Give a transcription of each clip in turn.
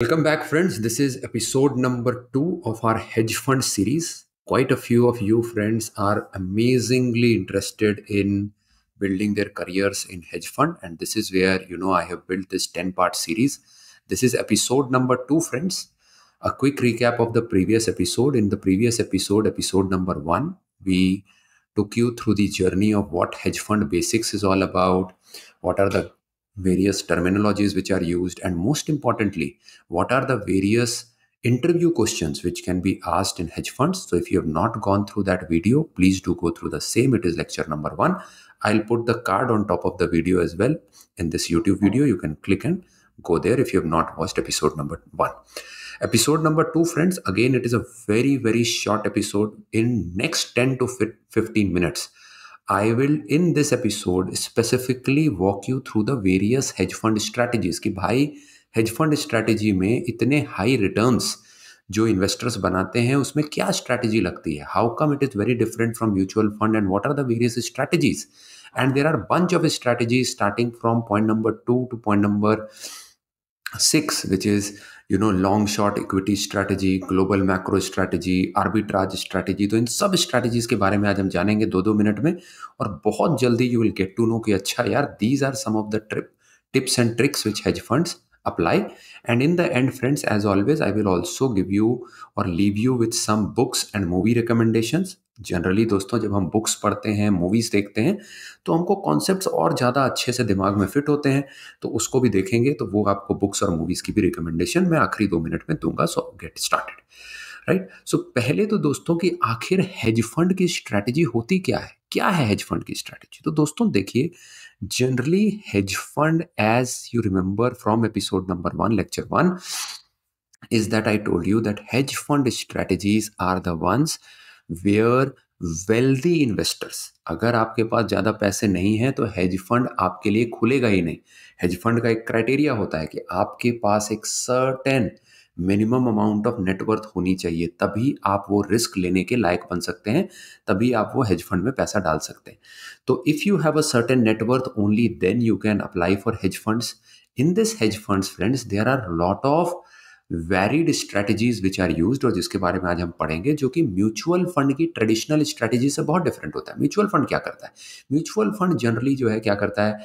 Welcome back, friends. This is episode number 2 of our hedge fund series. Quite a few of you, friends, are amazingly interested in building their careers in hedge fund, and this is where I have built this 10-part series. This is episode number 2, friends. A quick recap of the previous episode. In the previous episode, episode number 1, we took you through the journey of what hedge fund basics is all about, what are the various terminologies which are used, and most importantly, what are the various interview questions which can be asked in hedge funds. So if you have not gone through that video, please do go through the same. It is lecture number 1. I'll put the card on top of the video as well in this YouTube video. You can click and go there if you have not watched episode number 1. Episode number 2, friends, again, it is a very short episode. In next 10 to 15 minutes, I will in this episode specifically walk you through the various hedge fund strategies कि भाई hedge fund strategy में इतने high returns जो investors बनाते हैं उसमें क्या strategy लगती है, how come it is very different from mutual fund and what are the various strategies. And there are bunch of strategies starting from point number 2 to point number 6, which is long short equity strategy, global macro strategy, arbitrage strategy. तो इन सब strategies के बारे में आज हम जानेंगे 2-2 minute में, और बहुत जल्दी you will get to know कि अच्छा यार, these are some of the tips and tricks which hedge funds apply. And in the end, friends, as always, I will also give you or leave you with some books and movie recommendations. Generally दोस्तों, जब हम books पढ़ते हैं, movies देखते हैं, तो हमको concepts और ज़्यादा अच्छे से दिमाग में फिट होते हैं. तो उसको भी देखेंगे, तो वो आपको बुक्स और मूवीज की भी रिकमेंडेशन मैं आखिरी 2 मिनट में दूंगा. सो गेट स्टार्टेड. राइट. सो पहले तो दोस्तों की आखिर हेज फंड की स्ट्रैटेजी होती क्या है हेज फंड की स्ट्रैटेजी. तो दोस्तों देखिए, generally hedge fund, as you remember from episode number 1, lecture 1, is that I told you that hedge fund strategies are the ones where wealthy investors, अगर आपके पास ज़्यादा पैसे नहीं हैं तो hedge fund आपके लिए खुलेगा ही नहीं. hedge fund का एक क्राइटेरिया होता है कि आपके पास एक certain minimum amount of net worth होनी चाहिए, तभी आप वो रिस्क लेने के लायक बन सकते हैं, तभी आप वो हेज फंड में पैसा डाल सकते हैं. तो if you have a certain net worth, only then you can apply for hedge funds. In this hedge funds, friends, there are lot of varied strategies which are used, और जिसके बारे में आज हम पढ़ेंगे, जो कि म्यूचुअल फंड की ट्रेडिशनल स्ट्रैटेजी से बहुत डिफरेंट होता है. म्यूचुअल फंड क्या करता है? म्यूचुअल फंड जनरली जो है क्या करता है,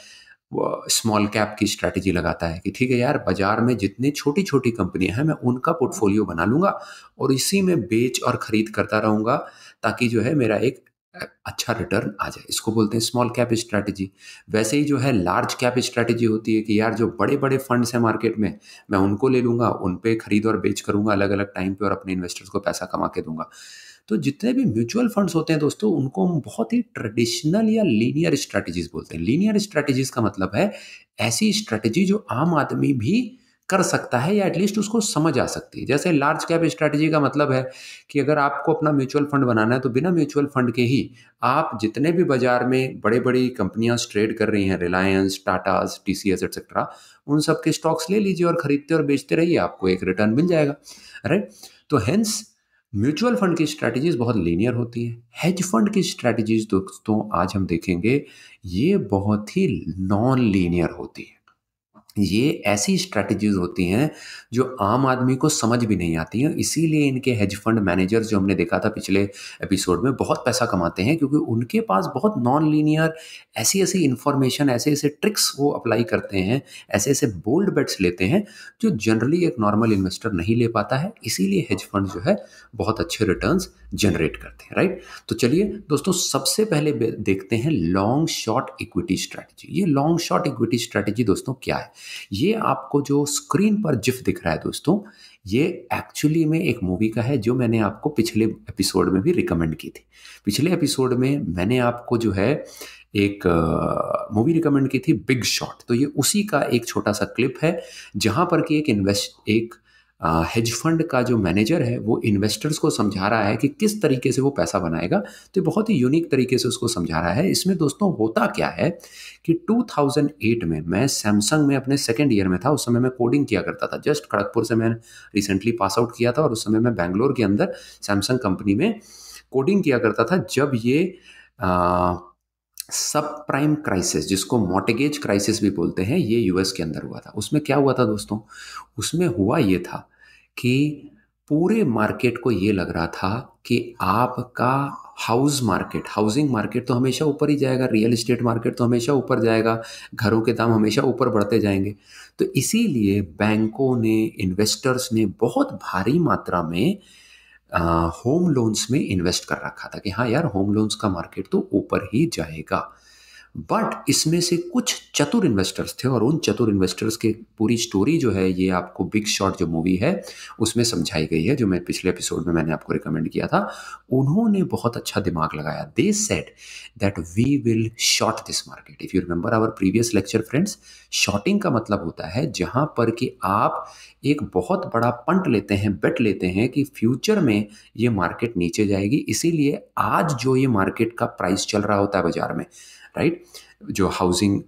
स्मॉल कैप की स्ट्रैटेजी लगाता है कि ठीक है यार, बाजार में जितनी छोटी छोटी कंपनियां हैं मैं उनका पोर्टफोलियो बना लूंगा और इसी में बेच और खरीद करता रहूंगा, ताकि जो है मेरा एक अच्छा रिटर्न आ जाए. इसको बोलते हैं स्मॉल कैप स्ट्रैटेजी. वैसे ही जो है लार्ज कैप स्ट्रैटेजी होती है कि यार जो बड़े बड़े फंड्स हैं मार्केट में, मैं उनको ले लूंगा, उन पे खरीद और बेच करूंगा अलग अलग टाइम पे और अपने इन्वेस्टर्स को पैसा कमा के दूंगा. तो जितने भी म्यूचुअल फंड्स होते हैं दोस्तों, उनको हम बहुत ही ट्रेडिशनल या लीनियर स्ट्रैटेजीज बोलते हैं. लीनियर स्ट्रैटेजीज का मतलब है ऐसी स्ट्रैटेजी जो आम आदमी भी कर सकता है या एटलीस्ट उसको समझ आ सकती है. जैसे लार्ज कैप स्ट्रैटेजी का मतलब है कि अगर आपको अपना म्यूचुअल फंड बनाना है तो बिना म्यूचुअल फंड के ही आप जितने भी बाजार में बड़े बड़ी कंपनियां ट्रेड कर रही हैं, रिलायंस, टाटास, टीसीएस एक्सेट्रा, उन सब के स्टॉक्स ले लीजिए और खरीदते और बेचते रहिए, आपको एक रिटर्न मिल जाएगा. राइट. तो हेंस म्यूचुअल फंड की स्ट्रैटेजीज बहुत लीनियर होती है. हेज फंड की स्ट्रैटेजीज दोस्तों आज हम देखेंगे, ये बहुत ही नॉन लीनियर होती है. ये ऐसी स्ट्रैटेजीज होती हैं जो आम आदमी को समझ भी नहीं आती हैं. इसीलिए इनके हेज फंड मैनेजर्स, जो हमने देखा था पिछले एपिसोड में, बहुत पैसा कमाते हैं, क्योंकि उनके पास बहुत नॉन लीनियर ऐसी ऐसी इंफॉर्मेशन, ऐसे ऐसे ट्रिक्स वो अप्लाई करते हैं, ऐसे ऐसे बोल्ड बेट्स लेते हैं जो जनरली एक नॉर्मल इन्वेस्टर नहीं ले पाता है. इसीलिए हेज फंड जो है बहुत अच्छे रिटर्न्स जनरेट करते हैं. राइट. तो चलिए दोस्तों, सबसे पहले देखते हैं लॉन्ग शॉर्ट इक्विटी स्ट्रैटेजी. ये लॉन्ग शॉर्ट इक्विटी स्ट्रैटेजी दोस्तों क्या है? ये आपको जो स्क्रीन पर जिफ दिख रहा है दोस्तों, ये एक्चुअली में एक मूवी का है जो मैंने आपको पिछले एपिसोड में भी रिकमेंड की थी. पिछले एपिसोड में मैंने आपको जो है एक मूवी रिकमेंड की थी, बिग शॉट. तो ये उसी का एक छोटा सा क्लिप है, जहां पर कि एक हेज फंड का जो मैनेजर है वो इन्वेस्टर्स को समझा रहा है कि किस तरीके से वो पैसा बनाएगा. तो बहुत ही यूनिक तरीके से उसको समझा रहा है. इसमें दोस्तों होता क्या है कि 2008 में मैं सैमसंग में अपने सेकेंड ईयर में था. उस समय मैं कोडिंग किया करता था. जस्ट खड़गपुर से मैंने रिसेंटली पास आउट किया था, और उस समय मैं बैंगलोर के अंदर सैमसंग कंपनी में कोडिंग किया करता था, जब ये सब प्राइम क्राइसिस, जिसको मॉर्टगेज क्राइसिस भी बोलते हैं, ये यूएस के अंदर हुआ था। उसमें क्या हुआ था दोस्तों? उसमें हुआ ये था कि पूरे मार्केट को ये लग रहा था कि आपका हाउसिंग मार्केट तो हमेशा ऊपर ही जाएगा, रियल एस्टेट मार्केट तो हमेशा ऊपर जाएगा, घरों के दाम हमेशा ऊपर बढ़ते जाएंगे। तो इसीलिए बैंकों ने, इन्वेस्टर्स ने बहुत भारी मात्रा में होम लोन्स में इन्वेस्ट कर रखा था कि हाँ यार, होम लोन्स का मार्केट तो ऊपर ही जाएगा। बट इसमें से कुछ चतुर इन्वेस्टर्स थे, और उन चतुर इन्वेस्टर्स की पूरी स्टोरी जो है ये आपको बिग शॉट जो मूवी है उसमें समझाई गई है, जो मैं पिछले एपिसोड में मैंने आपको रिकमेंड किया था। उन्होंने बहुत अच्छा दिमाग लगाया। They said that we will short this market. If you remember our previous lecture friends, shorting का मतलब होता है जहां पर कि आप एक बहुत बड़ा पंट लेते हैं, बेट लेते हैं कि फ्यूचर में ये मार्केट नीचे जाएगी, इसीलिए आज जो ये मार्केट का प्राइस चल रहा होता है बाजार में, राइट, जो हाउसिंग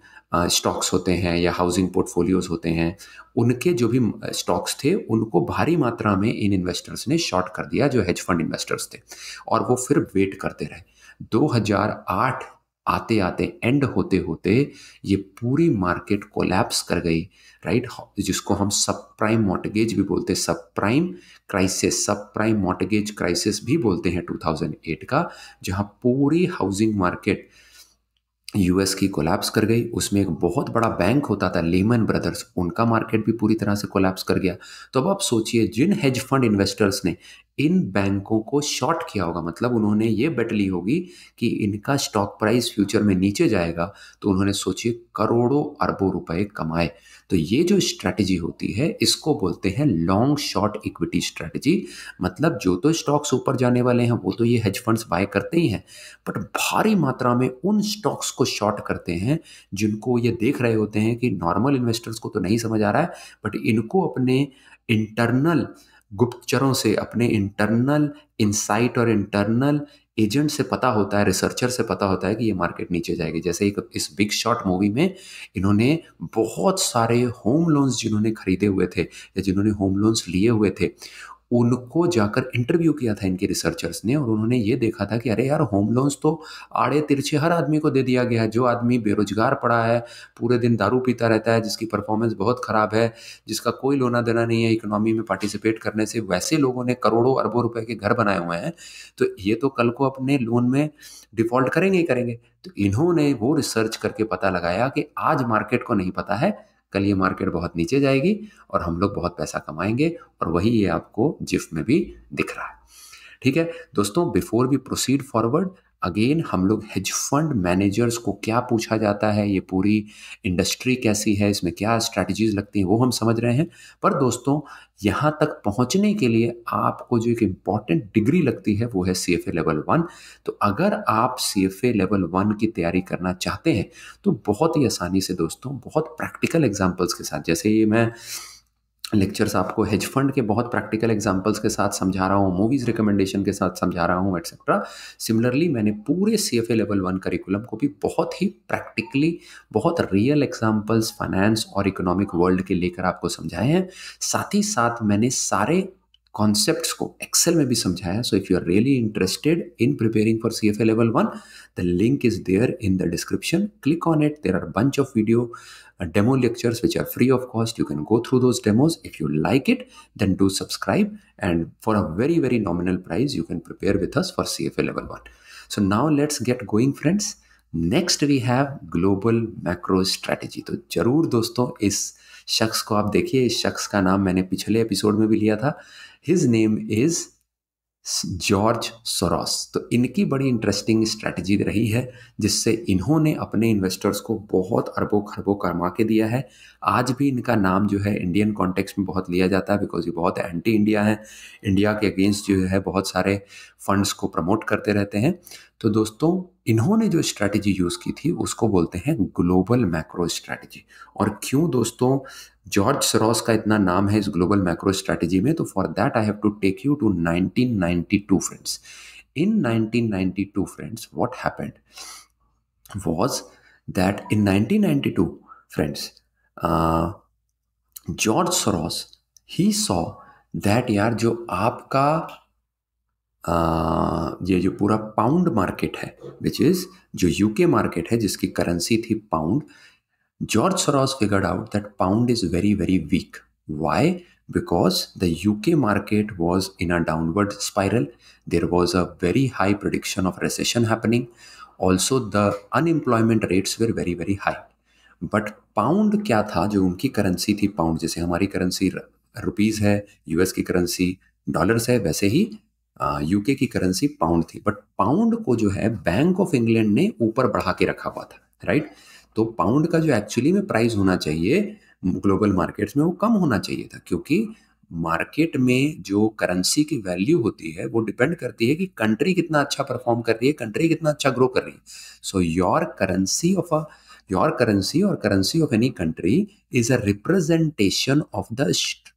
स्टॉक्स होते हैं या हाउसिंग पोर्टफोलियोज होते हैं, उनके जो भी स्टॉक्स थे उनको भारी मात्रा में इन इन्वेस्टर्स ने शॉर्ट कर दिया, जो हेज फंड इन्वेस्टर्स थे। और वो फिर वेट करते रहे। 2008 आते आते, एंड होते होते ये पूरी मार्केट कोलैप्स कर गई, राइट, जिसको हम सब प्राइम मॉर्टगेज भी बोलते हैं, सब प्राइम क्राइसिस, सब प्राइम मॉर्टगेज क्राइसिस भी बोलते हैं 2008 का, जहां पूरी हाउसिंग मार्केट यूएस की कोलैप्स कर गई। उसमें एक बहुत बड़ा बैंक होता था लेमन ब्रदर्स, उनका मार्केट भी पूरी तरह से कोलैप्स कर गया। तो अब आप सोचिए, जिन हेज फंड इन्वेस्टर्स ने इन बैंकों को शॉर्ट किया होगा, मतलब उन्होंने ये बेट ली होगी कि इनका स्टॉक प्राइस फ्यूचर में नीचे जाएगा, तो उन्होंने सोचिए करोड़ों अरबों रुपए कमाए। तो ये जो स्ट्रैटेजी होती है इसको बोलते हैं लॉन्ग शॉर्ट इक्विटी स्ट्रैटेजी। मतलब जो तो स्टॉक्स ऊपर जाने वाले हैं वो तो ये हेज फंड्स बाय करते ही हैं, बट भारी मात्रा में उन स्टॉक्स को शॉर्ट करते हैं जिनको ये देख रहे होते हैं कि नॉर्मल इन्वेस्टर्स को तो नहीं समझ आ रहा है, बट इनको अपने इंटरनल गुप्तचरों से, अपने इंटरनल इंसाइट और इंटरनल एजेंट से पता होता है, रिसर्चर से पता होता है कि ये मार्केट नीचे जाएगी। जैसे एक इस बिग शॉट मूवी में इन्होंने बहुत सारे होम लोन्स जिन्होंने खरीदे हुए थे या जिन्होंने होम लोन्स लिए हुए थे, उनको जाकर इंटरव्यू किया था इनके रिसर्चर्स ने, और उन्होंने ये देखा था कि अरे यार, होम लोन्स तो आड़े तिरछे हर आदमी को दे दिया गया है। जो आदमी बेरोजगार पड़ा है, पूरे दिन दारू पीता रहता है, जिसकी परफॉर्मेंस बहुत खराब है, जिसका कोई लेना देना नहीं है इकोनॉमी में पार्टिसिपेट करने से, वैसे लोगों ने करोड़ों अरबों रुपए के घर बनाए हुए हैं, तो ये तो कल को अपने लोन में डिफॉल्ट करेंगे ही करेंगे। तो इन्होंने वो रिसर्च करके पता लगाया कि आज मार्केट को नहीं पता है, कल ये मार्केट बहुत नीचे जाएगी और हम लोग बहुत पैसा कमाएंगे, और वही ये आपको जिफ में भी दिख रहा है। ठीक है दोस्तों, before we proceed forward, again हम लोग हेज फंड मैनेजर्स को क्या पूछा जाता है, ये पूरी इंडस्ट्री कैसी है, इसमें क्या स्ट्रैटेजीज लगती हैं, वो हम समझ रहे हैं। पर दोस्तों, यहाँ तक पहुँचने के लिए आपको जो एक इम्पॉर्टेंट डिग्री लगती है वो है CFA लेवल 1। तो अगर आप CFA लेवल 1 की तैयारी करना चाहते हैं तो बहुत ही आसानी से दोस्तों, बहुत प्रैक्टिकल एग्जाम्पल्स के साथ, जैसे ये मैं लेक्चर्स आपको हेज फंड के बहुत प्रैक्टिकल एग्जांपल्स के साथ समझा रहा हूँ, मूवीज रिकमेंडेशन के साथ समझा रहा हूँ, एक्सेट्रा। सिमिलरली मैंने पूरे CFA लेवल 1 करिकुलम को भी बहुत ही प्रैक्टिकली, बहुत रियल एग्जांपल्स फाइनेंस और इकोनॉमिक वर्ल्ड के लेकर आपको समझाए हैं। साथ ही साथ मैंने सारे कॉन्सेप्ट्स को एक्सेल में भी समझाया। So if you are really interested in preparing for CFA level 1, the link is there in the description. Click on it. There are a bunch of video demo lectures which are free of cost. You can go through those demos. If you like it, then do subscribe, and for a very very nominal price you can prepare with us for CFA level 1. So now let's get going friends. Next we have global macro strategy. तो जरूर दोस्तों इस शख्स को आप देखिए, इस शख्स का नाम मैंने पिछले एपिसोड में भी लिया था। His name is George Soros. तो इनकी बड़ी इंटरेस्टिंग स्ट्रैटेजी रही है जिससे इन्होंने अपने इन्वेस्टर्स को बहुत अरबों खरबों कमा के दिया है। आज भी इनका नाम जो है इंडियन कॉन्टेक्स्ट में बहुत लिया जाता है, बिकॉज ये बहुत एंटी इंडिया है, इंडिया के अगेंस्ट जो है बहुत सारे फंड्स को प्रमोट करते रहते हैं। तो दोस्तों, इन्होंने जो स्ट्रैटेजी यूज़ की थी उसको बोलते हैं ग्लोबल मैक्रो स्ट्रैटेजी। और क्यों दोस्तों जॉर्ज सोरोस का इतना नाम है इस ग्लोबल मैक्रो स्ट्रैटेजी में, तो for that I have to take you to 1992 friends. In 1992 friends, what happened was that in 1992 friends, George Soros he saw that यार, जो आपका ये जो पूरा पाउंड मार्केट है, विच इज जो यूके मार्केट है जिसकी करेंसी थी pound, George Soros figured out that pound is very very weak. Why? Because the UK market was in a downward spiral. There was a very high prediction of recession happening. Also, the unemployment rates were very very high. But pound क्या था, जो उनकी currency थी pound, जैसे हमारी currency rupees है, US की currency dollars है, वैसे ही यूके की करेंसी पाउंड थी. बट पाउंड को जो है बैंक ऑफ इंग्लैंड ने ऊपर बढ़ा के रखा हुआ था, राइट. तो पाउंड का जो एक्चुअली में प्राइस होना चाहिए ग्लोबल मार्केट्स में, वो कम होना चाहिए था, क्योंकि मार्केट में जो करेंसी की वैल्यू होती है वो डिपेंड करती है कि कंट्री कितना अच्छा परफॉर्म कर रही है, कंट्री कितना अच्छा ग्रो कर रही है. सो your currency or currency of any country is a representation of the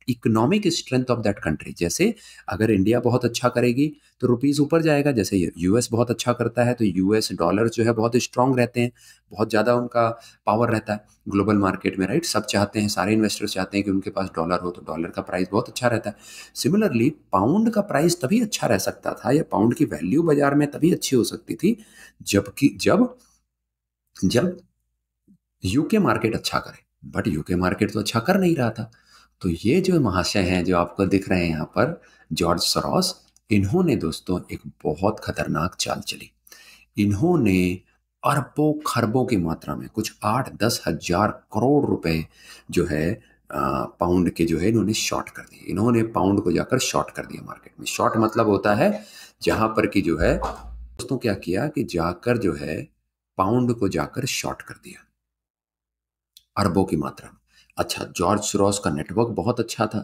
economic strength of that country. जैसे अगर इंडिया बहुत अच्छा करेगी तो रुपीज़ ऊपर जाएगा, जैसे यूएस बहुत अच्छा करता है तो यूएस डॉलर जो है बहुत स्ट्रांग रहते हैं, बहुत ज़्यादा उनका पावर रहता है ग्लोबल मार्केट में, राइट. सब चाहते हैं, सारे इन्वेस्टर्स चाहते हैं कि उनके पास डॉलर हो, तो डॉलर का प्राइस बहुत अच्छा रहता है. सिमिलरली पाउंड का प्राइस तभी अच्छा रह सकता था, या पाउंड की वैल्यू बाजार में तभी अच्छी हो सकती थी जबकि जब जब यूके मार्केट अच्छा करे. बट यूके मार्केट तो अच्छा कर नहीं रहा था. तो ये जो महाशय हैं जो आपको दिख रहे हैं यहाँ पर, जॉर्ज सोरोस, इन्होंने दोस्तों एक बहुत खतरनाक चाल चली. इन्होंने अरबों खरबों की मात्रा में, कुछ 8-10 हजार करोड़ रुपए जो है पाउंड के जो है इन्होंने शॉर्ट कर दिए. इन्होंने पाउंड को जाकर शॉर्ट कर दिया मार्केट में. शॉर्ट मतलब होता है जहां पर कि जो है दोस्तों क्या किया कि जाकर जो है पाउंड को जाकर शॉर्ट कर दिया अरबों की मात्रा में. अच्छा, जॉर्ज सोरोस का नेटवर्क बहुत अच्छा था,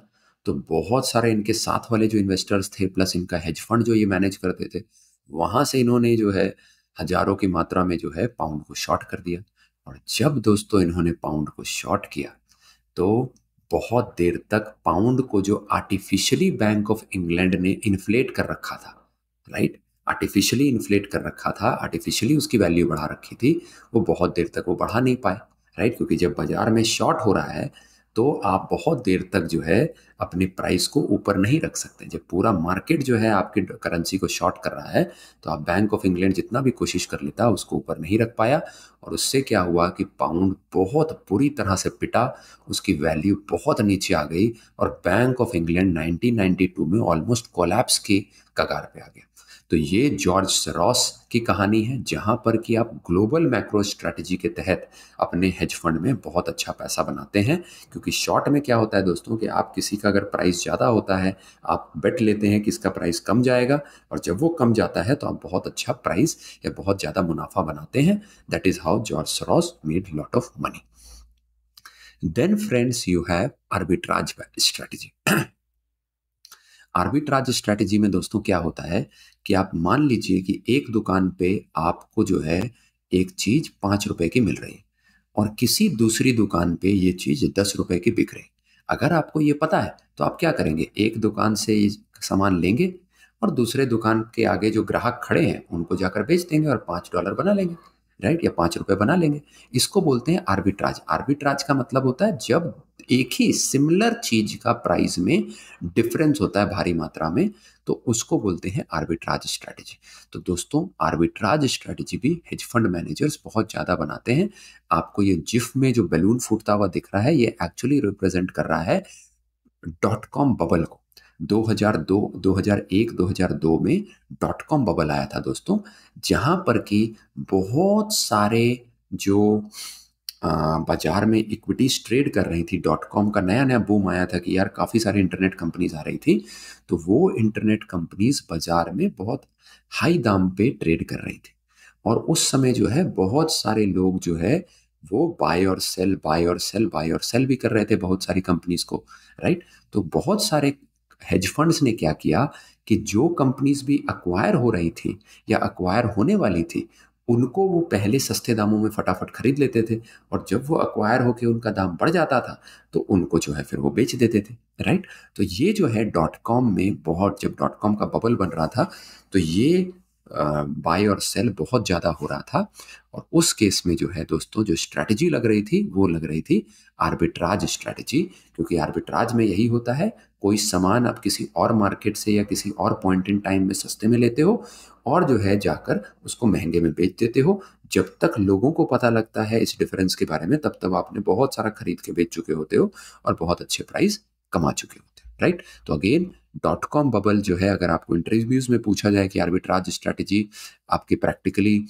तो बहुत सारे इनके साथ वाले जो इन्वेस्टर्स थे, प्लस इनका हेज फंड जो ये मैनेज करते थे, वहां से इन्होंने जो है हजारों की मात्रा में जो है पाउंड को शॉर्ट कर दिया. और जब दोस्तों इन्होंने पाउंड को शॉर्ट किया तो बहुत देर तक पाउंड को जो आर्टिफिशियली बैंक ऑफ इंग्लैंड ने इन्फ्लेट कर रखा था, राइट, आर्टिफिशियली इन्फ्लेट कर रखा था, आर्टिफिशियली उसकी वैल्यू बढ़ा रखी थी, वो बहुत देर तक वो बढ़ा नहीं पाए, राइट. क्योंकि जब बाजार में शॉर्ट हो रहा है तो आप बहुत देर तक जो है अपनी प्राइस को ऊपर नहीं रख सकते. जब पूरा मार्केट जो है आपकी करेंसी को शॉर्ट कर रहा है तो आप बैंक ऑफ इंग्लैंड जितना भी कोशिश कर लेता उसको ऊपर नहीं रख पाया. और उससे क्या हुआ कि पाउंड बहुत बुरी तरह से पिटा, उसकी वैल्यू बहुत नीचे आ गई और बैंक ऑफ इंग्लैंड 1992 में ऑलमोस्ट कोलैप्स की कगार पे आ गया. तो ये जॉर्ज सोरोस की कहानी है, जहां पर कि आप ग्लोबल मैक्रो स्ट्रेटजी के तहत अपने हेज फंड में बहुत अच्छा पैसा बनाते हैं. क्योंकि शॉर्ट में क्या होता है दोस्तों कि आप किसी का अगर प्राइस ज़्यादा होता है, आप बेट लेते हैं कि इसका प्राइस कम जाएगा, और जब वो कम जाता है तो आप बहुत अच्छा प्राइस या बहुत ज़्यादा मुनाफा बनाते हैं. That is how George Soros made lot of money. Then friends, you have arbitrage strategy. Arbitrage strategy में दोस्तों क्या होता है कि आप मान लीजिए कि एक दुकान पे आपको जो है एक चीज 5 रुपए की मिल रही है और किसी दूसरी दुकान पे ये चीज 10 रुपए की बिक रही. अगर आपको ये पता है तो आप क्या करेंगे, एक दुकान से ये सामान लेंगे और दूसरे दुकान के आगे जो ग्राहक खड़े हैं उनको जाकर बेच देंगे और $5 बना लेंगे, राइट, या 5 रुपए बना लेंगे. इसको बोलते हैं आर्बिट्राज. आर्बिट्राज का मतलब होता है जब एक ही सिमिलर चीज का प्राइस में डिफरेंस होता है भारी मात्रा में, तो उसको बोलते हैं आर्बिट्राज स्ट्रेटजी. तो दोस्तों आर्बिट्राज स्ट्रेटजी भी हेज फंड मैनेजर्स बहुत ज़्यादा बनाते हैं. आपको ये जिफ में जो बैलून फूटता हुआ दिख रहा है, ये एक्चुअली रिप्रेजेंट कर रहा है डॉट कॉम बबल को. 2002, 2001, 2002 में डॉट कॉम बबल आया था दोस्तों, जहां पर कि बहुत सारे जो बाजार में इक्विटीज ट्रेड कर रही थी, डॉट कॉम का नया नया बूम आया था कि यार काफ़ी सारे इंटरनेट कंपनीज आ रही थी, तो वो इंटरनेट कंपनीज बाजार में बहुत हाई दाम पे ट्रेड कर रही थी. और उस समय जो है बहुत सारे लोग जो है वो बाय और सेल बाय और सेल बाय और सेल भी कर रहे थे बहुत सारी कंपनीज को, राइट. तो बहुत सारे हेज फंड्स ने क्या किया कि जो कंपनीज भी अक्वायर हो रही थी या अक्वायर होने वाली थी, उनको वो पहले सस्ते दामों में फटाफट खरीद लेते थे, और जब वो अक्वायर होके उनका दाम बढ़ जाता था तो उनको जो है फिर वो बेच देते थे, राइट. तो ये जो है डॉट कॉम में बहुत, जब डॉट कॉम का बबल बन रहा था तो ये बाय और सेल बहुत ज़्यादा हो रहा था। और उस केस में जो है दोस्तों, जो स्ट्रैटेजी लग रही थी वो लग रही थी आर्बिट्राज स्ट्रैटेजी। क्योंकि आर्बिट्राज में यही होता है, कोई सामान आप किसी और मार्केट से या किसी और पॉइंट इन टाइम में सस्ते में लेते हो और जो है जाकर उसको महंगे में बेच देते हो। जब तक लोगों को पता लगता है इस डिफरेंस के बारे में, तब तक आपने बहुत सारा खरीद के बेच चुके होते हो और बहुत अच्छे प्राइस कमा चुके होते हो, राइट। तो अगेन, डॉट कॉम बबल जो है, अगर आपको इंटरव्यूज में पूछा जाए कि आर्बिट्राज स्ट्रैटेजी आपकी प्रैक्टिकली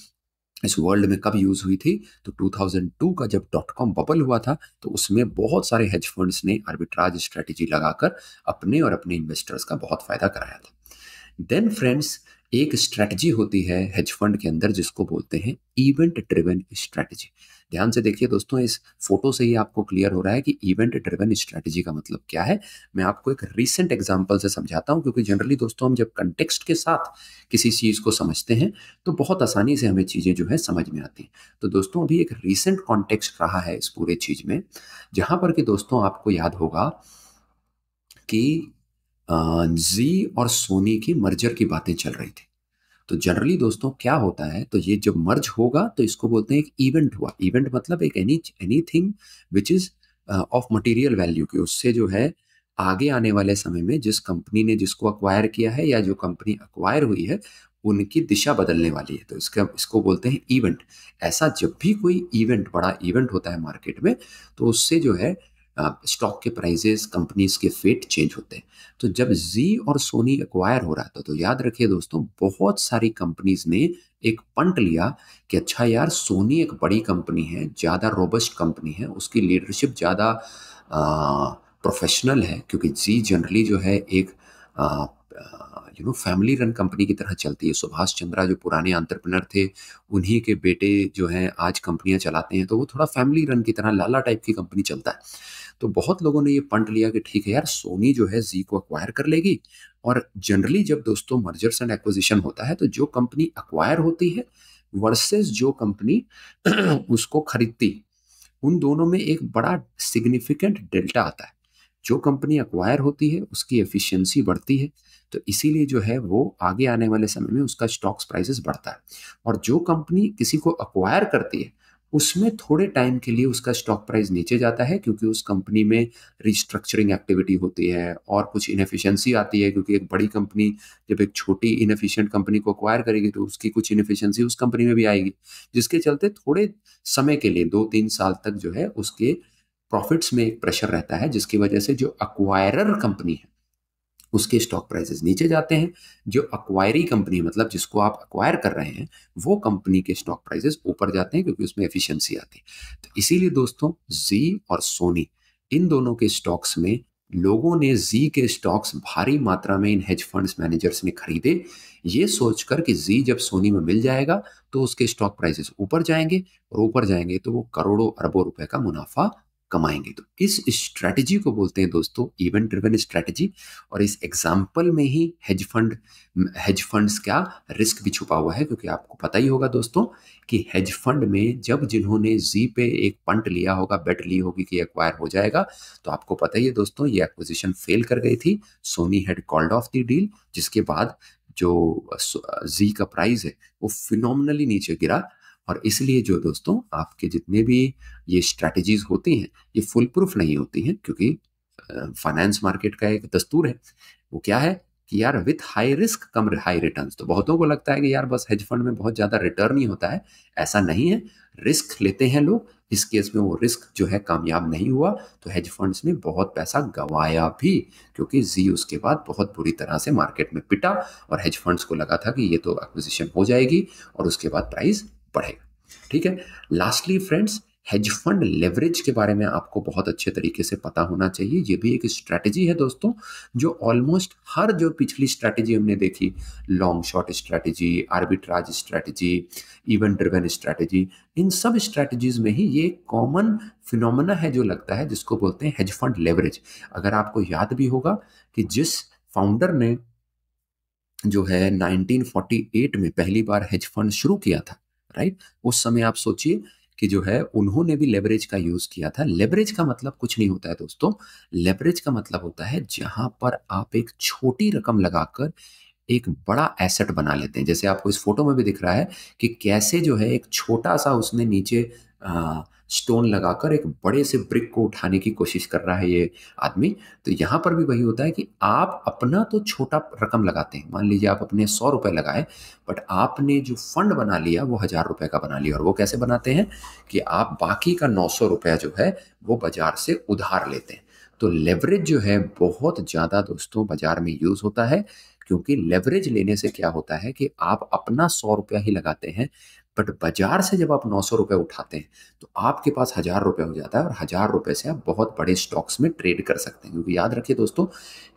इस वर्ल्ड में कब यूज हुई थी, तो 2002 का जब डॉट कॉम बबल हुआ था, तो उसमें बहुत सारे हेज फंड्स ने आर्बिट्राज स्ट्रैटेजी लगाकर अपने और अपने इन्वेस्टर्स का बहुत फायदा कराया था। देन फ्रेंड्स, एक स्ट्रैटेजी होती है हेज फंड के अंदर जिसको बोलते हैं इवेंट ड्रिवन स्ट्रैटेजी। ध्यान से देखिए दोस्तों, इस फोटो से ही आपको क्लियर हो रहा है कि इवेंट ड्रिवन स्ट्रैटेजी का मतलब क्या है। मैं आपको एक रीसेंट एग्जांपल से समझाता हूं, क्योंकि जनरली दोस्तों हम जब कंटेक्स्ट के साथ किसी चीज को समझते हैं तो बहुत आसानी से हमें चीजें जो है समझ में आती हैं। तो दोस्तों, अभी एक रीसेंट कॉन्टेक्स्ट रहा है इस पूरे चीज में, जहां पर कि दोस्तों आपको याद होगा कि जी और सोनी की मर्जर की बातें चल रही थी। तो जनरली दोस्तों क्या होता है, तो ये जब मर्ज होगा तो इसको बोलते हैं एक इवेंट हुआ। इवेंट मतलब एक anything which is of material value, की उससे जो है आगे आने वाले समय में जिस कंपनी ने जिसको अक्वायर किया है या जो कंपनी अक्वायर हुई है उनकी दिशा बदलने वाली है, तो इसको बोलते हैं इवेंट। ऐसा जब भी कोई इवेंट, बड़ा इवेंट होता है मार्केट में, तो उससे जो है स्टॉक के प्राइजेस, कंपनीज के फेट चेंज होते हैं। तो जब जी और सोनी एक्वायर हो रहा था, तो याद रखिए दोस्तों, बहुत सारी कंपनीज ने एक पंट लिया कि अच्छा यार, सोनी एक बड़ी कंपनी है, ज़्यादा रोबस्ट कंपनी है, उसकी लीडरशिप ज़्यादा प्रोफेशनल है। क्योंकि जी जनरली जो है एक फैमिली रन कंपनी की तरह चलती है। सुभाष चंद्रा जो पुराने एंटरप्रेन्योर थे, उन्हीं के बेटे जो हैं आज कंपनियां चलाते हैं, तो वो थोड़ा फैमिली रन की तरह लाला टाइप की कंपनी चलता है। तो बहुत लोगों ने ये पंट लिया कि ठीक है यार, सोनी जो है जी को अक्वायर कर लेगी। और जनरली जब दोस्तों मर्जर्स एंड एक्विजिशन होता है, तो जो कंपनी अक्वायर होती है वर्सेस जो कंपनी उसको खरीदती, उन दोनों में एक बड़ा सिग्निफिकेंट डेल्टा आता है। जो कंपनी अक्वायर होती है उसकी एफिशिएंसी बढ़ती है, तो इसीलिए जो है वो आगे आने वाले समय में उसका स्टॉक्स प्राइसेस बढ़ता है। और जो कंपनी किसी को अक्वायर करती है उसमें थोड़े टाइम के लिए उसका स्टॉक प्राइस नीचे जाता है, क्योंकि उस कंपनी में रिस्ट्रक्चरिंग एक्टिविटी होती है और कुछ इनएफिशिएंसी आती है। क्योंकि एक बड़ी कंपनी जब एक छोटी इनएफिशिएंट कंपनी को अक्वायर करेगी तो उसकी कुछ इनएफिशिएंसी उस कंपनी में भी आएगी, जिसके चलते थोड़े समय के लिए 2-3 साल तक जो है उसके प्रॉफिट्स में एक प्रेशर रहता है, जिसकी वजह से जो अक्वायरर कंपनी है उसके स्टॉक प्राइसेस नीचे जाते हैं। जो अक्वायरी कंपनी, मतलब जिसको आप अक्वायर कर रहे हैं, वो कंपनी के स्टॉक प्राइसेस ऊपर जाते हैं, क्योंकि उसमें एफिशिएंसी आती है। तो इसीलिए दोस्तों, जी और सोनी, इन दोनों के स्टॉक्स में लोगों ने जी के स्टॉक्स भारी मात्रा में इन हेज फंड्स मैनेजर्स ने खरीदे, ये सोचकर कि जी जब सोनी में मिल जाएगा तो उसके स्टॉक प्राइसेस ऊपर जाएंगे, और ऊपर जाएंगे तो वो करोड़ों अरबों रुपए का मुनाफा कमाएंगे। तो इस स्ट्रैटेजी को बोलते हैं दोस्तों इवेंट ड्रिवन स्ट्रैटेजी। और इस एग्जाम्पल में ही हेज फंड्स का रिस्क भी छुपा हुआ है, क्योंकि आपको पता ही होगा दोस्तों कि हेज फंड में जब जिन्होंने जी पे एक पंट लिया होगा, बेट ली होगी कि एक्वायर हो जाएगा, तो आपको पता ही है दोस्तों ये एक्विजिशन फेल कर गई थी। Sony had called off the deal, जिसके बाद जो जी का प्राइस है वो फिनोमिनली नीचे गिरा। और इसलिए जो दोस्तों आपके जितने भी ये स्ट्रैटेजीज होती हैं, ये फुल प्रूफ नहीं होती हैं, क्योंकि फाइनेंस मार्केट का एक दस्तूर है। वो क्या है कि यार, with high risk come high returns. तो बहुतों को लगता है कि यार बस हेज फंड में बहुत ज़्यादा रिटर्न ही होता है। ऐसा नहीं है, रिस्क लेते हैं लोग। इस केस में वो रिस्क जो है कामयाब नहीं हुआ, तो हेज फंड्स ने बहुत पैसा गंवाया भी, क्योंकि जी उसके बाद बहुत बुरी तरह से मार्केट में पिटा और हेज फंड्स को लगा था कि ये तो एक्विजिशन हो जाएगी और उसके बाद प्राइस बढ़ेगा। ठीक है। Lastly friends, hedge fund leverage के बारे में आपको बहुत अच्छे तरीके से पता होना चाहिए। ये भी एक स्ट्रैटेजी है दोस्तों, जो ऑलमोस्ट हर जो पिछली स्ट्रैटेजी हमने देखी, long short strategy, arbitrage strategy, event driven strategy, इन सब स्ट्रैटेजीज में ही ये कॉमन फिनोमेना है जो लगता है, जिसको बोलते हैं हेज फंड लेवरेज। अगर आपको याद भी होगा कि जिस फाउंडर ने जो है 1948 में पहली बार हेज फंड शुरू किया था, राइट, उस समय आप सोचिए कि जो है उन्होंने भी लेवरेज का यूज किया था। लेवरेज का मतलब कुछ नहीं होता है दोस्तों, लेवरेज का मतलब होता है जहां पर आप एक छोटी रकम लगाकर एक बड़ा एसेट बना लेते हैं। जैसे आपको इस फोटो में भी दिख रहा है कि कैसे जो है एक छोटा सा उसने नीचे स्टोन लगाकर एक बड़े से ब्रिक को उठाने की कोशिश कर रहा है ये आदमी। तो यहाँ पर भी वही होता है कि आप अपना तो छोटा रकम लगाते हैं, मान लीजिए आप अपने 100 रुपये लगाए, बट आपने जो फंड बना लिया वो 1000 रुपये का बना लिया। और वो कैसे बनाते हैं कि आप बाकी का 900 रुपया जो है वो बाजार से उधार लेते हैं। तो लेवरेज जो है बहुत ज़्यादा दोस्तों बाजार में यूज़ होता है, क्योंकि लेवरेज लेने से क्या होता है कि आप अपना 100 रुपया ही लगाते हैं, बट बाजार से जब आप 900 रुपये उठाते हैं तो आपके पास 1000 रुपये हो जाता है, और 1000 रुपये से आप बहुत बड़े स्टॉक्स में ट्रेड कर सकते हैं। क्योंकि याद रखिए दोस्तों,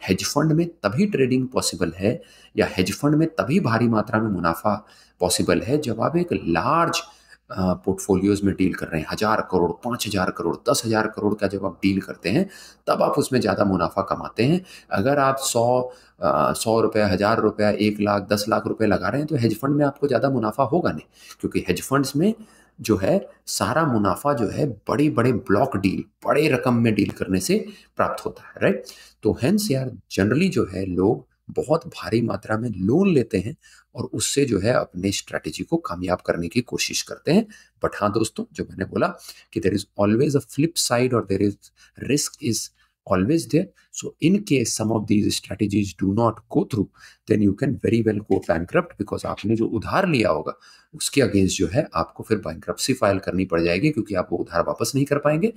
हेज फंड में तभी ट्रेडिंग पॉसिबल है, या हेज फंड में तभी भारी मात्रा में मुनाफा पॉसिबल है, जब आप एक लार्ज पोर्टफोलियोज में डील कर रहे हैं। 1000 करोड़, 5000 करोड़, 10,000 करोड़ का जब आप डील करते हैं तब आप उसमें ज़्यादा मुनाफा कमाते हैं। अगर आप 100 रुपये, 1000 रुपया, 1 लाख, 10 लाख रुपए लगा रहे हैं तो हेज फंड में आपको ज़्यादा मुनाफा होगा नहीं, क्योंकि हेज फंड्स में जो है सारा मुनाफा जो है बड़े बड़े ब्लॉक डील, बड़े रकम में डील करने से प्राप्त होता है, राइट। तो हेंस यार जनरली जो है लोग बहुत भारी मात्रा में लोन लेते हैं और उससे जो है अपने स्ट्रैटेजी को कामयाब करने की कोशिश करते हैं। बट हाँ दोस्तों, जो मैंने बोला कि there is always a flip side, और there is risk is always there. So in case some of these strategies do not go through, then you can very well go bankrupt, because आपने जो उधार लिया होगा उसके against जो है आपको फिर बैंक्रप्सी फाइल करनी पड़ जाएगी, क्योंकि आप वो उधार वापस नहीं कर पाएंगे,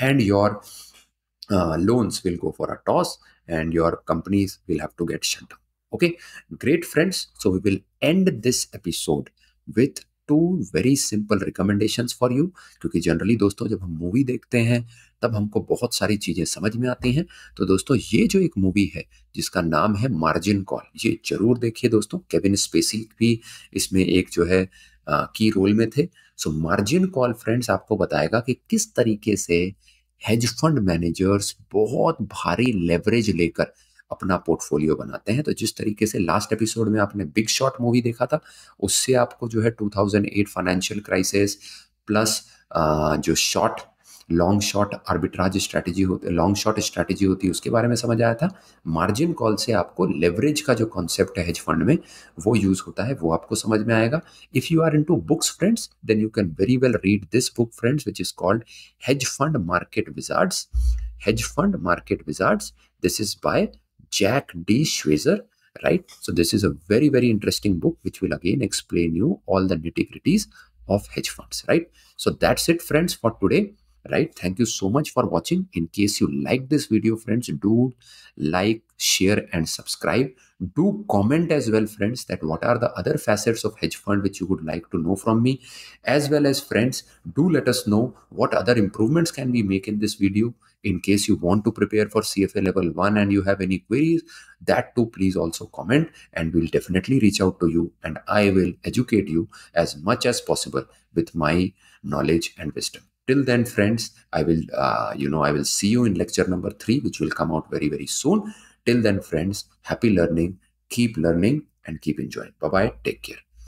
and your loans will go for a toss and your companies will have to get shut down. Okay, great friends. So we will end this episode with two very simple recommendations for you. क्योंकि generally दोस्तों जब हम movie देखते हैं तब हमको बहुत सारी चीज़ें समझ में आती हैं। तो दोस्तों ये जो एक मूवी है जिसका नाम है मार्जिन कॉल, ये जरूर देखिए दोस्तों। केविन स्पेसी भी इसमें एक जो है की रोल में थे। सो मार्जिन कॉल फ्रेंड्स आपको बताएगा कि किस तरीके से हेज फंड मैनेजर्स बहुत भारी लेवरेज लेकर अपना पोर्टफोलियो बनाते हैं। तो जिस तरीके से लास्ट एपिसोड में आपने बिग शॉट मूवी देखा था, उससे आपको जो है 2008 फाइनेंशियल क्राइसिस प्लस जो लॉन्ग शॉर्ट आर्बिट्राज स्ट्रैटेजी होती है, लॉन्ग शॉर्ट स्ट्रैटेजी होती है, उसके बारे में समझ आया था। मार्जिन कॉल से आपको लेवरेज का जो कॉन्सेप्ट है हेज फंड में वो यूज होता है, वो आपको समझ में आएगा। If you are into books friends, then you can very well read this book friends, which is called hedge fund market wizards. Hedge fund market wizards, this is by Jack D. Schweizer, right? So this is a very, very interesting book which will again explain you all the nitty-gritties of hedge funds, right? So that's it, friends, for today, right? Thank you so much for watching. In case you like this video, friends, do like, share, and subscribe. Do comment as well, friends, that what are the other facets of hedge fund which you would like to know from me. As well as, friends, do let us know what other improvements can we make in this video. In case you want to prepare for CFA level 1 and you have any queries, that too please also comment, and we'll definitely reach out to you, and I will educate you as much as possible with my knowledge and wisdom. Till then, friends, I will see you in lecture number 3, which will come out very, very soon. Till then, friends, happy learning, keep learning, and keep enjoying. Bye-bye. Take care.